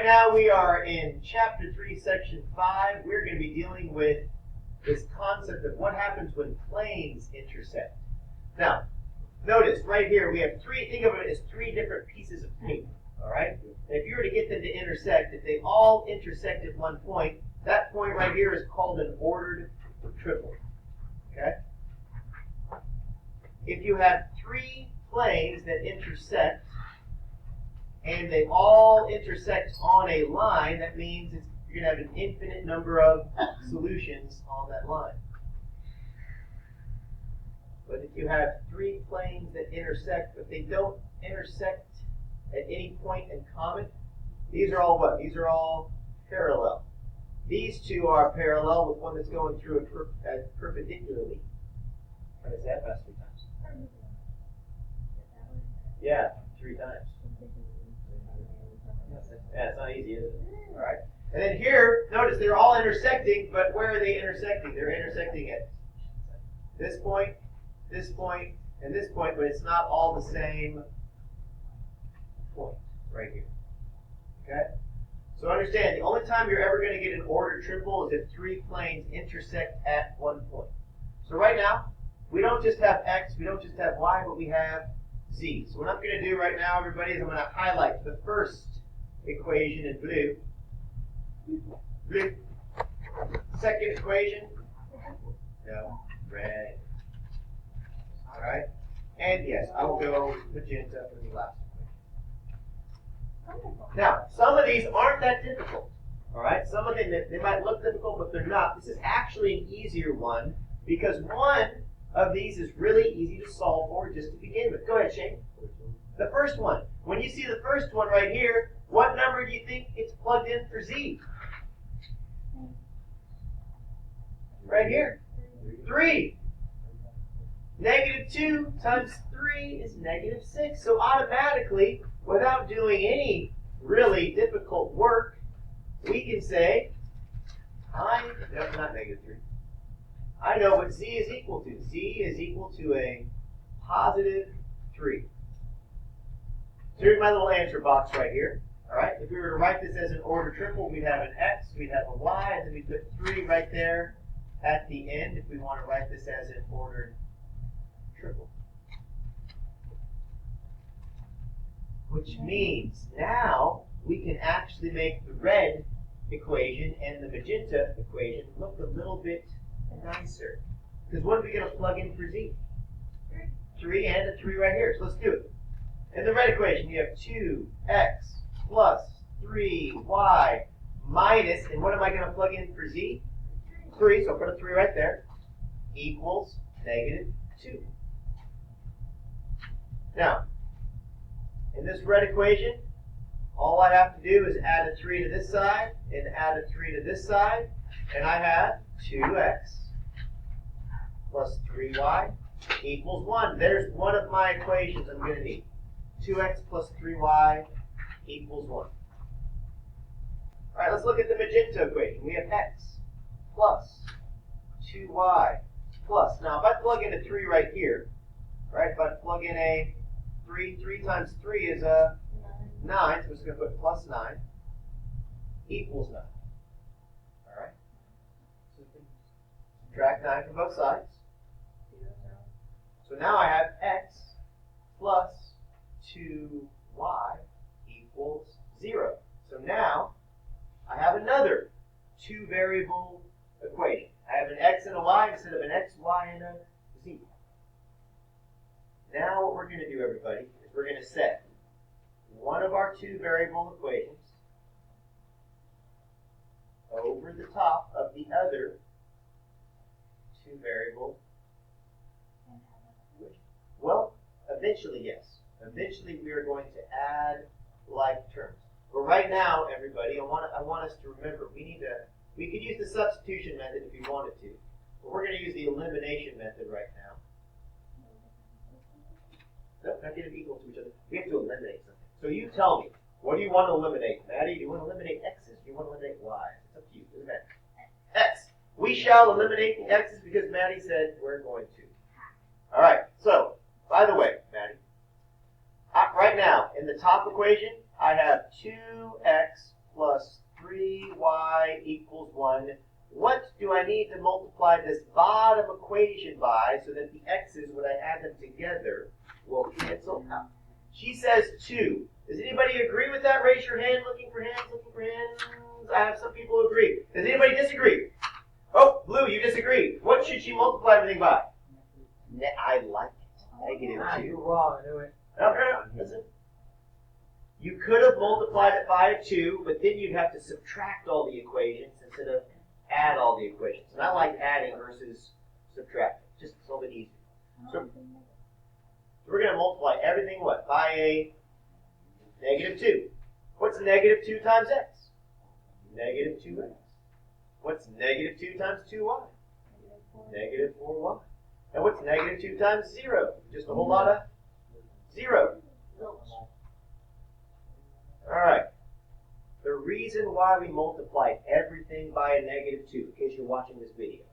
now we are in Chapter 3, Section 5. We're going to be dealing with this concept of what happens when planes intersect. Now, notice right here we have three, think of it as three different pieces of paper, all right? And if you were to get them to intersect, if they all intersect at one point, that point right here is called an ordered triple, okay? If you have three planes that intersect, and they all intersect on a line, that means you're going to have an infinite number of solutions on that line. But if you have three planes that intersect, but they don't intersect at any point in common, these are all what? These are all parallel. These two are parallel with one that's going through it perpendicularly. Try to say that fast 3 times. Yeah, 3 times. Yeah, it's not easy, is it? All right. And then here, notice they're all intersecting, but where are they intersecting? They're intersecting at this point, and this point, but it's not all the same point right here. Okay? So understand, the only time you're ever going to get an ordered triple is if three planes intersect at one point. So right now, we don't just have x, we don't just have y, but we have z. So what I'm going to do right now, everybody, is I'm going to highlight the first equation in blue. Blue. Second equation. No. Red. All right. And yes, I will go magenta for the last equation. Now, some of these aren't that difficult. All right. Some of them they might look difficult, but they're not. This is actually an easier one because one of these is really easy to solve for just to begin with. Go ahead, Shane. The first one. When you see the first one right here, what number do you think it's plugged in for z? Right here. 3. -2 times 3 is -6. So automatically, without doing any really difficult work, we can say, no, not -3. I know what z is equal to. Z is equal to a positive 3. So here's my little answer box right here. All right. If we were to write this as an ordered triple, we'd have an x, we'd have a y, and then we'd put 3 right there at the end if we want to write this as an ordered triple. Which means now we can actually make the red equation and the magenta equation look a little bit nicer. Because what are we going to plug in for z? 3 and a 3 right here. So let's do it. In the red equation, you have 2x plus 3y minus, and what am I going to plug in for z? 3, so I'll put a 3 right there, equals -2. Now, in this red equation, all I have to do is add a 3 to this side and add a 3 to this side, and I have 2x plus 3y equals 1. There's one of my equations I'm going to need. 2x plus 3y equals 1. All right, let's look at the magenta equation. We have x plus 2y plus. Now, if I plug in a 3 right here, right, if I plug in a 3 times 3 is a 9, so I'm just going to put plus 9 equals 9. All right? So subtract 9 from both sides. So now I have x plus 2y equals 0. So now I have another 2-variable equation. I have an x and a y instead of an x, y, and a z. Now what we're going to do, everybody, is we're going to set one of our 2-variable equations over the top of the other 2-variable equation. Well, eventually, yes. Eventually, we are going to add like terms. But right now, everybody, I want us to remember we could use the substitution method if you wanted to, but we're going to use the elimination method right now. No, not get them equal to each other. We have to eliminate something. So you tell me, what do you want to eliminate? Maddie, do you want to eliminate x's? Do you want to eliminate y's? It's up to you. Doesn't matter. X. We shall eliminate the x's because Maddie said we're going to. All right. So, by the way, Maddie, right now, in the top equation, I have 2x plus 3y equals 1. What do I need to multiply this bottom equation by so that the x's, when I add them together, will cancel out? She says 2. Does anybody agree with that? Raise your hand. Looking for hands, looking for hands. I have some people who agree. Does anybody disagree? Oh, Blue, you disagree. What should she multiply everything by? I like it. -2. You're wrong. I knew it. Okay, listen. You could have multiplied it by a 2, but then you'd have to subtract all the equations instead of add all the equations. And I like adding versus subtracting. Just a little bit easier. So we're going to multiply everything, what? By a -2. What's -2 times x? -2x. What's -2 times 2y? -4y. And what's -2 times 0? Just a whole lot of 0. All right. The reason why we multiplied everything by a -2, in case you're watching this video,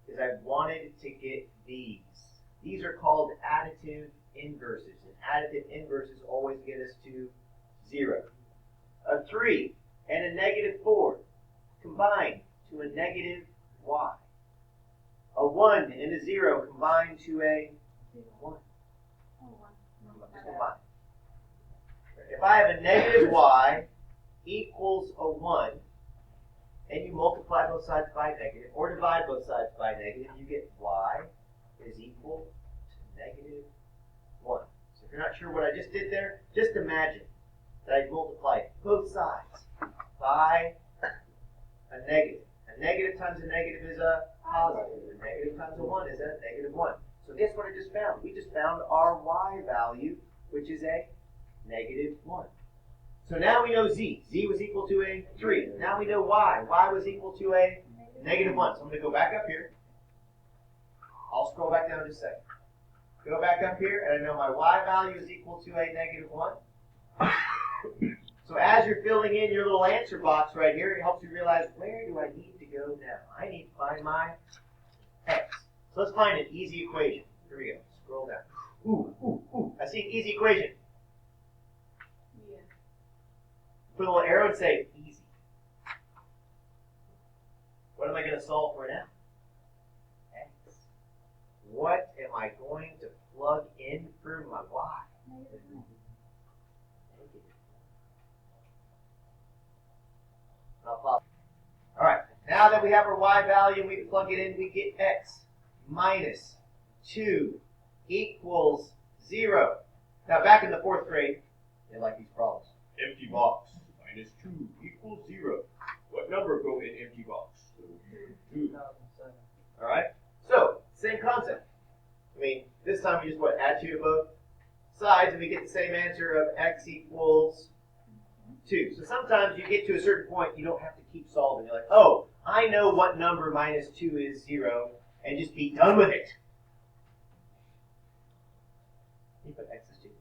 is I wanted to get these. These are called additive inverses, and additive inverses always get us to 0. A 3 and a -4 combine to a -y. A 1 and a 0 combine to a 1. Just combine. If I have a -y equals a 1, and you multiply both sides by negative, or divide both sides by negative, you get y is equal to -1. So if you're not sure what I just did there, just imagine that I multiplied both sides by a negative. A negative times a negative is a positive. A negative times a 1 is a -1. So guess what I just found? We just found our y value, which is a -1. So now we know z. Z was equal to a 3. Now we know y. Y was equal to a -1. So I'm going to go back up here. I'll scroll back down just a second. Go back up here, and I know my y value is equal to a -1. So as you're filling in your little answer box right here, it helps you realize, where do I need to go now? I need to find my x. So let's find an easy equation. Here we go. Scroll down. Ooh. I see an easy equation. Put a little arrow and say, easy. What am I going to solve for now? X. What am I going to plug in for my y? All right, now that we have our y value and we plug it in, we get x minus 2 equals 0. Now back in the 4th grade, they like these problems. Empty box minus 2 equals 0. What number go in empty box? 2. All right, so same concept. I mean, this time we just add 2 to both sides, and we get the same answer of x equals 2. So sometimes you get to a certain point, you don't have to keep solving. You're like, oh, I know what number minus 2 is 0, and just be done with it. You put x is 2.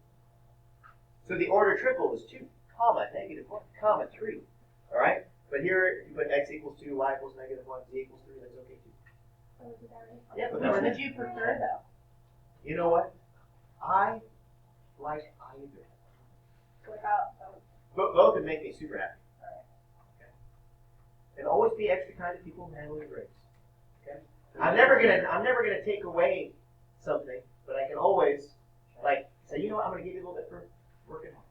So the order triple is 2, comma, -1, comma, 3. All right? But here, you put x equals 2, y equals -1, z equals 3, that's okay too. Yeah, but Which would you prefer, though? You know what? I like either. What about Both would make me super happy. Okay. And always be extra kind to people handling grades. Okay. I'm never gonna take away something, but I can always say, you know what, I'm gonna give you a little bit for working hard.